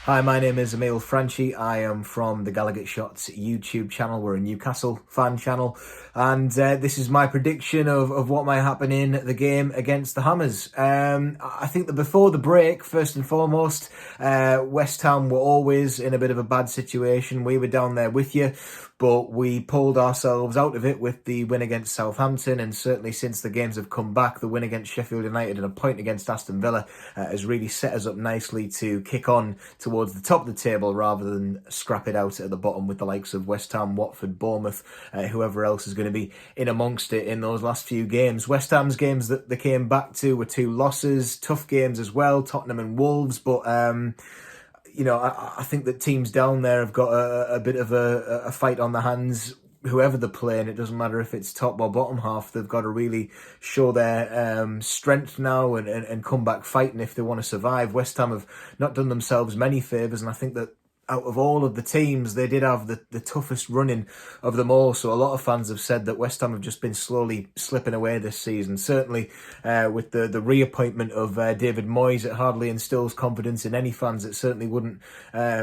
Hi, my name is Emil Franchi. I am from the Gallagher Shots YouTube channel. We're a Newcastle fan channel. And this is my prediction of what might happen in the game against the Hammers. I think that before the break, first and foremost, West Ham were always in a bit of a bad situation. We were down there with you, but we pulled ourselves out of it with the win against Southampton. And certainly since the games have come back, the win against Sheffield United and a point against Aston Villa has really set us up nicely to kick on towards the top of the table rather than scrap it out at the bottom with the likes of West Ham, Watford, Bournemouth, whoever else is going to be in amongst it in those last few games. West Ham's games that they came back to were 2 losses, tough games as well, Tottenham and Wolves, but I think that teams down there have got a bit of a fight on their hands. Whoever they're playing, it doesn't matter if it's top or bottom half, they've got to really show their strength now and come back fighting if they want to survive. West Ham have not done themselves many favours, and I think that out of all of the teams, they did have the toughest running of them all. So a lot of fans have said that West Ham have just been slowly slipping away this season. Certainly with the reappointment of David Moyes, it hardly instills confidence in any fans. It certainly wouldn't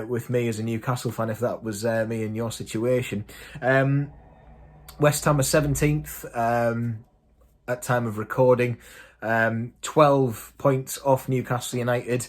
with me as a Newcastle fan if that was me in your situation. West Ham are 17th at time of recording, 12 points off Newcastle United.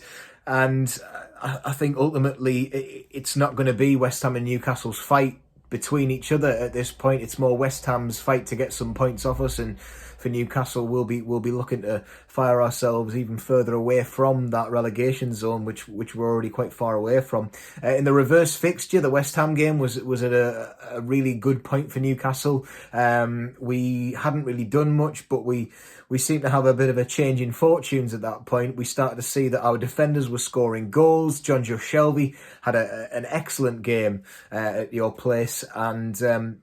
And I think ultimately it's not going to be West Ham and Newcastle's fight between each other at this point. It's more West Ham's fight to get some points off us, and for Newcastle, we'll be looking to fire ourselves even further away from that relegation zone, which we're already quite far away from. In the reverse fixture, the West Ham game was at a really good point for Newcastle. We hadn't really done much, but we seemed to have a bit of a change in fortunes at that point. We started to see that our defenders were scoring goals. John Joe Shelby had an excellent game at your place, and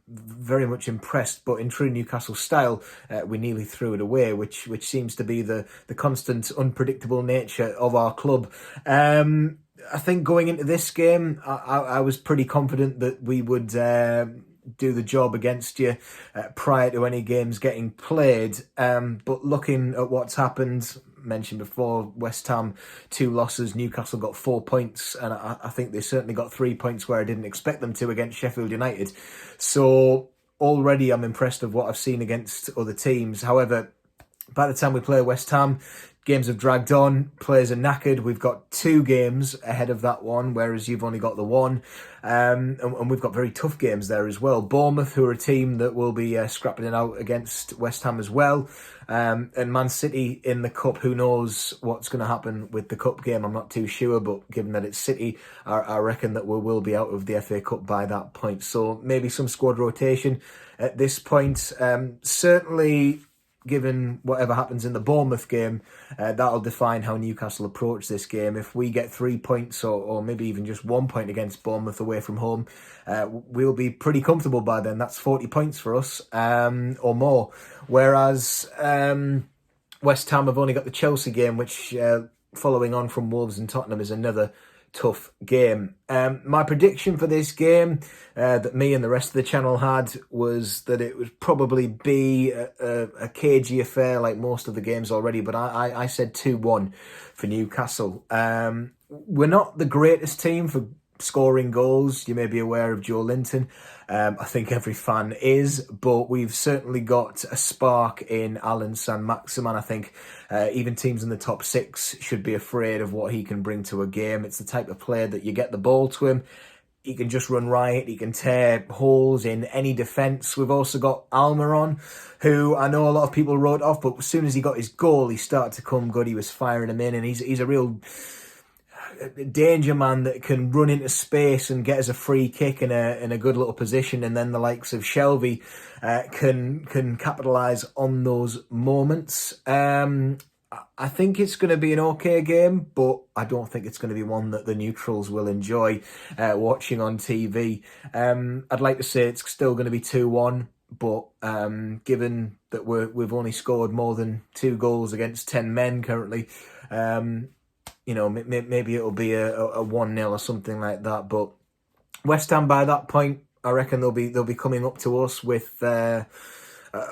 very much impressed. But in true Newcastle style, we nearly threw it away, which seems to be the constant unpredictable nature of our club. I think going into this game, I was pretty confident that we would do the job against you prior to any games getting played. But looking at what's happened, mentioned before, West Ham 2 losses, Newcastle got 4 points, and I think they certainly got 3 points where I didn't expect them to against Sheffield United. So already I'm impressed of what I've seen against other teams. However, by the time we play West Ham, games have dragged on, players are knackered. We've got 2 games ahead of that one, whereas you've only got the one. And we've got very tough games there as well. Bournemouth, who are a team that will be scrapping it out against West Ham as well. And Man City in the Cup, who knows what's going to happen with the Cup game. I'm not too sure, but given that it's City, I reckon that we will be out of the FA Cup by that point. So maybe some squad rotation at this point. Certainly, given whatever happens in the Bournemouth game, that'll define how Newcastle approach this game. If we get 3 points or maybe even just 1 point against Bournemouth away from home, we'll be pretty comfortable by then. That's 40 points for us or more. Whereas West Ham have only got the Chelsea game, which following on from Wolves and Tottenham is another tough game. My prediction for this game that me and the rest of the channel had was that it would probably be a cagey affair like most of the games already, but I said 2-1 for Newcastle. We're not the greatest team for scoring goals. You may be aware of Joe Linton. I think every fan is, but we've certainly got a spark in Alan Saint-Maximin. I think even teams in the top 6 should be afraid of what he can bring to a game. It's the type of player that you get the ball to him, he can just run riot, he can tear holes in any defence. We've also got Almiron, who I know a lot of people wrote off, but as soon as he got his goal, he started to come good. He was firing him in, and he's a real danger man that can run into space and get us a free kick in a good little position, and then the likes of Shelby can capitalise on those moments. I think it's going to be an okay game, but I don't think it's going to be one that the neutrals will enjoy watching on TV. I'd like to say it's still going to be 2-1, but given that we've only scored more than 2 goals against 10 men currently, maybe it'll be a 1-0 or something like that. But West Ham by that point, I reckon they'll be coming up to us with a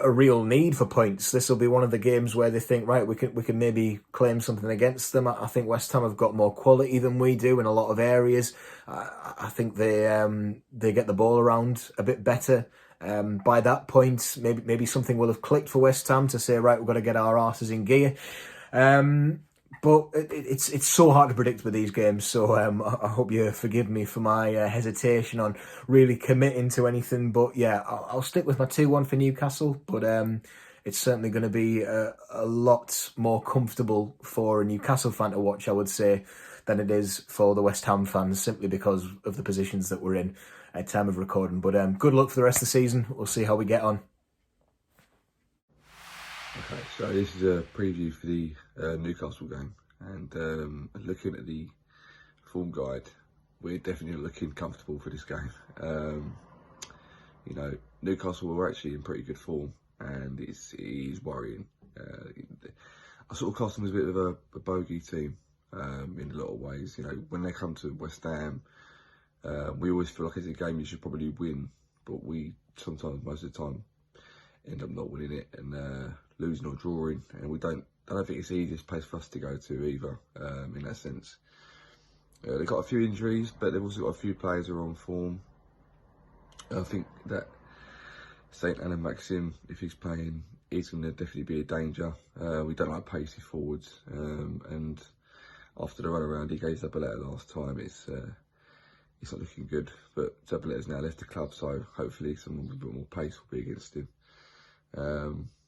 a real need for points. This will be one of the games where they think, right, we can maybe claim something against them. I think West Ham have got more quality than we do in a lot of areas. I think they get the ball around a bit better. By that point, maybe something will have clicked for West Ham to say, right, we've got to get our arses in gear. But it's so hard to predict with these games, so I hope you forgive me for my hesitation on really committing to anything. But yeah, I'll stick with my 2-1 for Newcastle, but it's certainly going to be a lot more comfortable for a Newcastle fan to watch, I would say, than it is for the West Ham fans, simply because of the positions that we're in at time of recording. But good luck for the rest of the season. We'll see how we get on. Okay, so this is a preview for the Newcastle game, and looking at the form guide, we're definitely looking comfortable for this game. You know, Newcastle were actually in pretty good form, and it is worrying. I sort of class them as a bit of a bogey team in a lot of ways. You know, when they come to West Ham, we always feel like it's a game you should probably win, but we sometimes, most of the time, end up not winning it and losing or drawing, and I don't think it's the easiest place for us to go to either, in that sense. They've got a few injuries, but they've also got a few players who are on form. I think that St. Anna Maxim, if he's playing, he's going to definitely be a danger. We don't like pacey forwards, and after the run around he gave Zabaleta last time, it's not looking good. But Zabaleta's now left the club, so hopefully someone with a bit more pace will be against him.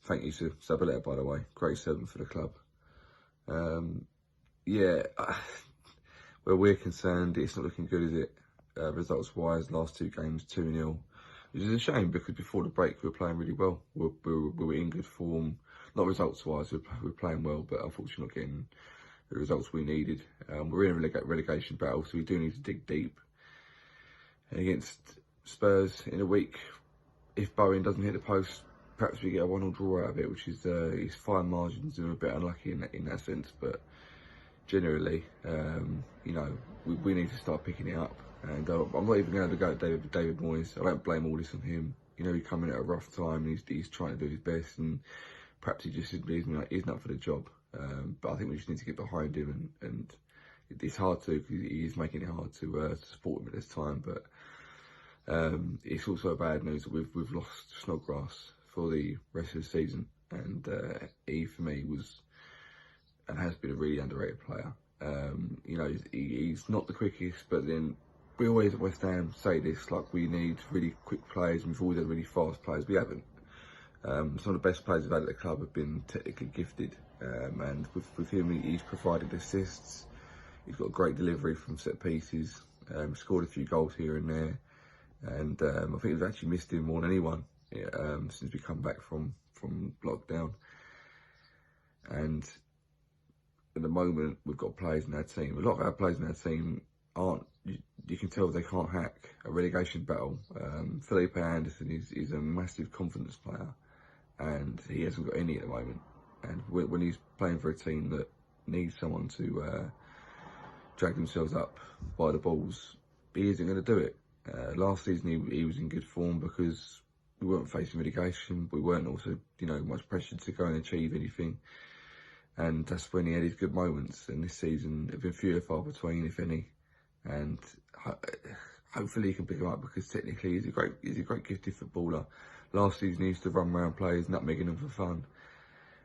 Thank you to Zabaleta, by the way. Great servant for the club. Yeah, where we're concerned, it's not looking good, is it? Results-wise, last 2 games, 2-0. Which is a shame, because before the break we were playing really well. We were in good form. Not results-wise, we were playing well, but unfortunately not getting the results we needed. We're in a relegation battle, so we do need to dig deep. And against Spurs in a week, if Bowen doesn't hit the post, perhaps we get a 1-1 draw out of it, which is fine margins, and we're a bit unlucky in that sense. But generally, you know, we need to start picking it up. And I'm not even going to go at David Moyes. I don't blame all this on him. You know, he's coming at a rough time, and he's trying to do his best, and perhaps he just isn't up for the job. But I think we just need to get behind him, and it's hard to, because he is making it hard to support him at this time. But it's also bad news that we've lost Snodgrass for the rest of the season, and he for me was and has been a really underrated player. You know, he's not the quickest, but then we always at West Ham say this, like, we need really quick players, and we've always had really fast players. We haven't. Some of the best players we've had at the club have been technically gifted, and with him, he's provided assists. He's got great delivery from set pieces. Scored a few goals here and there, and I think we've actually missed him more than anyone since we come back from lockdown. And at the moment, we've got players in our team. A lot of our players in our team aren't. You can tell they can't hack a relegation battle. Felipe Anderson is a massive confidence player, and he hasn't got any at the moment. And when he's playing for a team that needs someone to drag themselves up by the balls, he isn't going to do it. Last season he was in good form because we weren't facing relegation. We weren't also, you know, much pressured to go and achieve anything. And that's when he had his good moments. And this season, they've been few and far between, if any. And hopefully he can pick him up, because technically he's a great gifted footballer. Last season he used to run around players, nutmegging them for fun.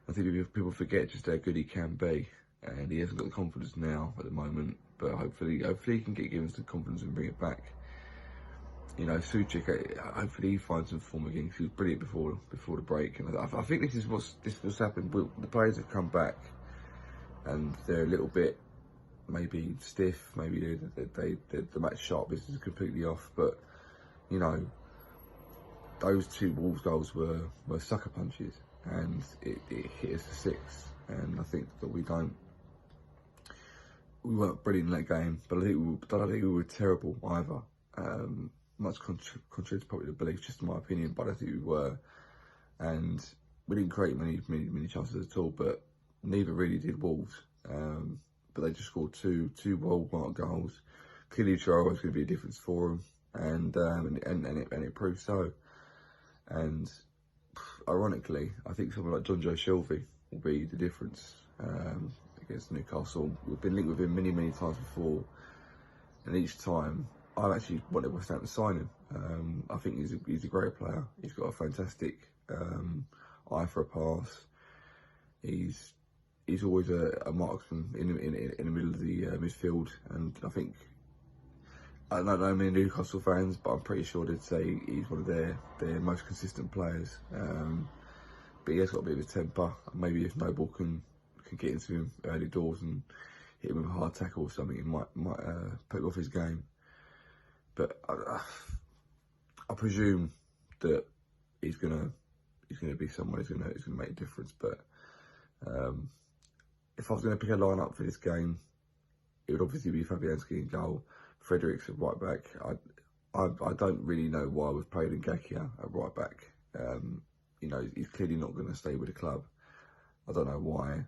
I think people forget just how good he can be, and he hasn't got the confidence now at the moment. But hopefully he can get given some confidence and bring it back. You know, Suchik, hopefully he finds some form again, because he was brilliant before the break. And I think this is what's happened. The players have come back, and they're a little bit maybe stiff. Maybe the match sharpness is completely off. But you know, those 2 Wolves goals were sucker punches, and it hit us for 6. And I think that we weren't brilliant in that game, but I don't think we were terrible either. Much contrary to probably the belief, just in my opinion, but I think we were. And we didn't create many chances at all, but neither really did Wolves. But they just scored two well-marked goals. Clearly, Charo was going to be a difference for them, and it proved so. And ironically, I think someone like John Joe Shelby will be the difference against Newcastle. We've been linked with him many, many times before, and each time I've actually wanted West Ham to sign him. I think he's a great player. He's got a fantastic eye for a pass. He's always a marksman in the middle of the midfield, and I think, I don't know many Newcastle fans, but I'm pretty sure they'd say he's one of their most consistent players. But he has got a bit of a temper. Maybe if Noble can get into him early doors and hit him with a hard tackle or something, it might put him off his game. But I presume that he's gonna be someone who's gonna make a difference. But if I was gonna pick a lineup for this game, it would obviously be Fabianski in goal, Fredericks at right back. I don't really know why we've played Ngakia at right back. You know, he's clearly not going to stay with the club. I don't know why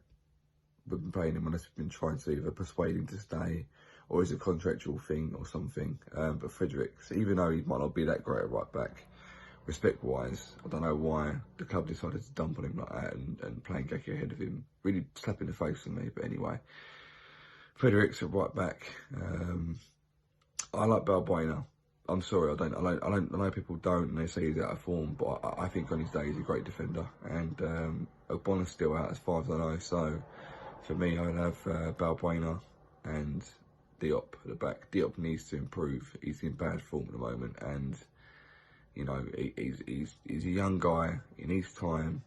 we've been playing him unless we've been trying to either persuade him to stay or is it a contractual thing or something. But Fredericks, even though he might not be that great at right back, respect-wise, I don't know why the club decided to dump on him like that and playing Ngakia ahead of him. Really slapping the face on me, but anyway. Fredericks at right back. I like Balbuena. I'm sorry, I know people don't, and they say he's out of form, but I think on his day he's a great defender. And Ogbonna's still out as far as I know, so for me, I would have Balbuena and Diop at the back. Diop needs to improve. He's in bad form at the moment, and you know he's a young guy. He needs time.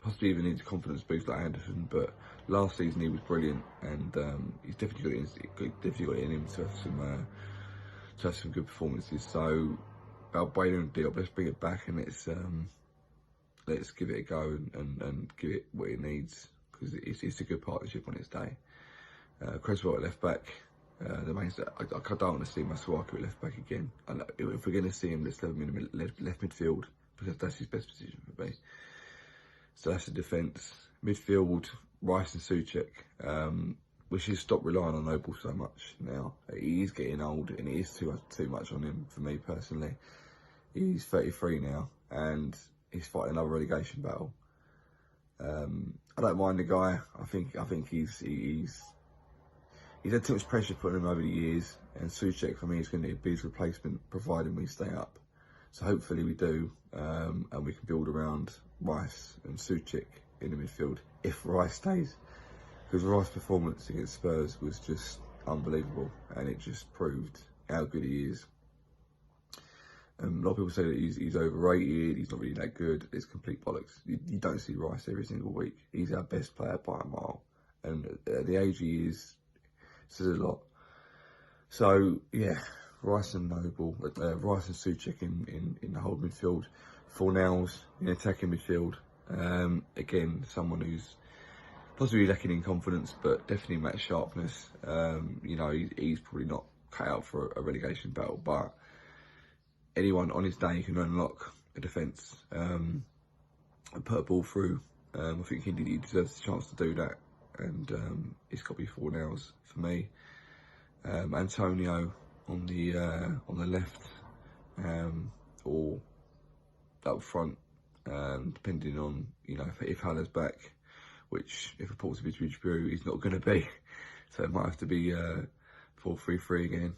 Possibly even needs a confidence boost like Anderson, but last season he was brilliant, and he's definitely got it in him to have some good performances. So Balbuena and Diop, let's bring it back and let's give it a go and give it what it needs, because it's a good partnership on its day. Creswell at left back. I don't want to see Masuaku at left back again. If we're going to see him, let's have him in the left midfield, because that's his best position for me. So that's the defence. Midfield, Rice and Souček. We should stop relying on Noble so much now. He is getting old, and it is too much on him for me personally. He's 33 now, and he's fighting another relegation battle. I don't mind the guy. I think he's had too much pressure put on him over the years, and Souček for me is going to be his replacement, providing we stay up. So hopefully we do, and we can build around Rice and Souček in the midfield if Rice stays. Because Rice's performance against Spurs was just unbelievable, and it just proved how good he is. A lot of people say that he's overrated, he's not really that good. It's complete bollocks. You don't see Rice every single week. He's our best player by a mile, and at the age he is, says a lot. So yeah, Rice and Noble, Rice and Souček in the whole midfield. Fornals in attacking midfield. Again, someone who's possibly lacking in confidence, but definitely match sharpness. You know, he's probably not cut out for a relegation battle, but anyone on his day can unlock a defence and put a ball through. I think he deserves a chance to do that, and it's got to be Fornals for me. Antonio on the left, or up front, depending on, you know, if Haller's back, which if reports to be true, he's not going to be. So it might have to be 4-3-3 again.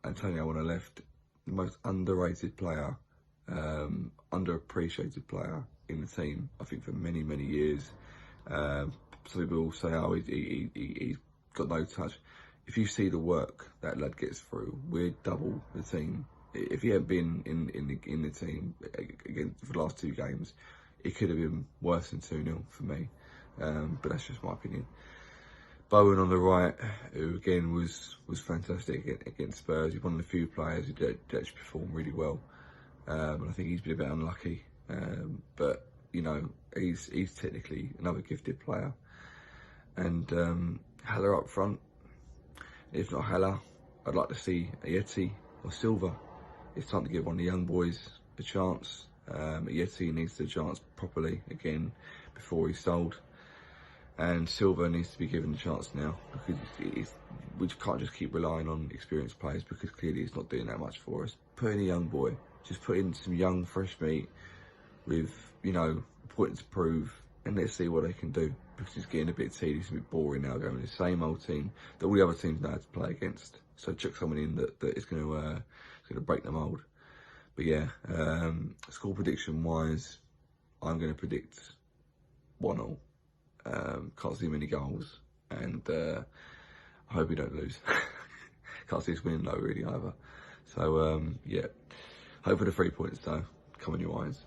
Antonio on the left, the most underrated player, underappreciated player in the team, I think, for many, many years. Some people will say, oh, he's got no touch. If you see the work that lad gets through, we're double the team. If he hadn't been in the team again for the last two games, it could have been worse than 2-0 for me. But that's just my opinion. Bowen on the right, who again was fantastic against Spurs. He's one of the few players who did actually perform really well. And I think he's been a bit unlucky. But you know, he's technically another gifted player. And Haller up front. If not Haller, I'd like to see Yeti or Silva. It's time to give one of the young boys a chance. Yeti needs the chance properly again before he's sold. And Silva needs to be given a chance now, because we can't just keep relying on experienced players, because clearly he's not doing that much for us. Put in a young boy, just put in some young, fresh meat with you know, a point to prove, and let's see what they can do, because it's getting a bit tedious and a bit boring now, going with the same old team that all the other teams know how to play against. So chuck someone in that is going to break the mould. But yeah, score prediction wise, I'm going to predict 1-1. Can't see many goals, and I hope we don't lose. Can't see us winning though, really, either. So yeah, hope for the 3 points though. Come on, you eyes.